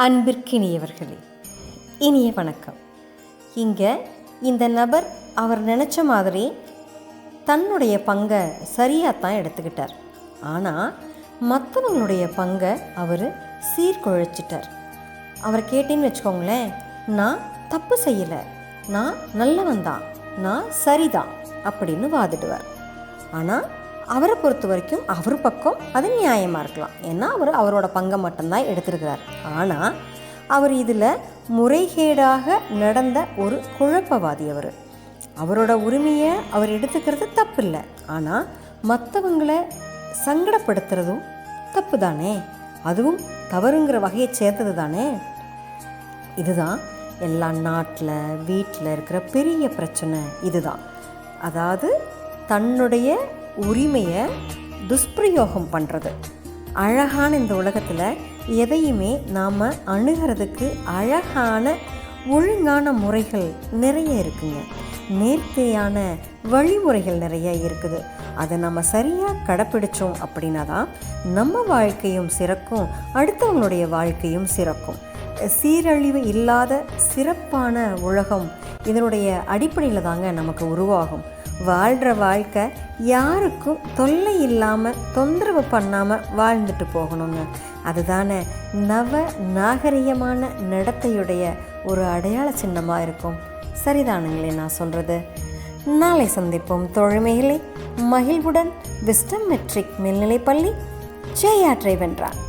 அன்பிற்கினியவர்களே, இனிய வணக்கம். இங்கே இந்த நபர் அவர் நினச்ச மாதிரி தன்னுடைய பங்கை சரியாகத்தான் எடுத்துக்கிட்டார். ஆனால் மற்றவங்களுடைய பங்கை அவர் சீர்குழைச்சிட்டார். அவர் கேட்டேன்னு வச்சுக்கோங்களேன், நான் தப்பு செய்யலை, நான் நல்லவன் தான், நான் சரிதான் அப்படின்னு வாதிடுவார். ஆனால் அவரை பொறுத்த வரைக்கும் அவர் பக்கம் அது நியாயமாக இருக்கலாம். ஏன்னா அவர் அவரோட பங்கை மட்டும்தான் எடுத்துருக்கிறார். ஆனால் அவர் இதில் முறைகேடாக நடந்த ஒரு குழப்பவாதி. அவரோட உரிமையை அவர் எடுத்துக்கிறது தப்பு இல்லை. ஆனால் மற்றவங்களை சங்கடப்படுத்துறதும் தப்பு தானே, அதுவும் தவறுங்கிற வகையை சேர்த்தது தானே. இதுதான் எல்லா நாட்டில் வீட்டில் இருக்கிற பெரிய பிரச்சனை. இதுதான், அதாவது தன்னுடைய உரிமையை துஷ்பிரயோகம் பண்ணுறது. அழகான இந்த உலகத்தில் எதையுமே நாம் அணுகிறதுக்கு அழகான ஒழுங்கான முறைகள் நிறைய இருக்குங்க. நேர்த்தியான வழிமுறைகள் நிறைய இருக்குது. அதை நம்ம சரியாக கடைப்பிடிச்சோம் அப்படின்னா தான் நம்ம வாழ்க்கையும் சிறக்கும், அடுத்தவங்களுடைய வாழ்க்கையும் சிறக்கும். சீரழிவு இல்லாத சிறப்பான உலகம் இதனுடைய அடிப்படையில் தாங்க நமக்கு உருவாகும். வாழ்கிற வாழ்க்கை யாருக்கும் தொல்லை இல்லாமல் தொந்தரவு பண்ணாமல் வாழ்ந்துட்டு போகணுங்க. அதுதானே நவ நாகரிகமான நடத்தையுடைய ஒரு அடையாள சின்னமாக இருக்கும். சரிதானுங்களே நான் சொல்கிறது? நாளை சந்திப்போம் தோழமைகளை. மகிழ்வுடன் விஸ்டம் மெட்ரிக் மேல்நிலைப்பள்ளி, ஜெயா டிரைவ் வென்றார்.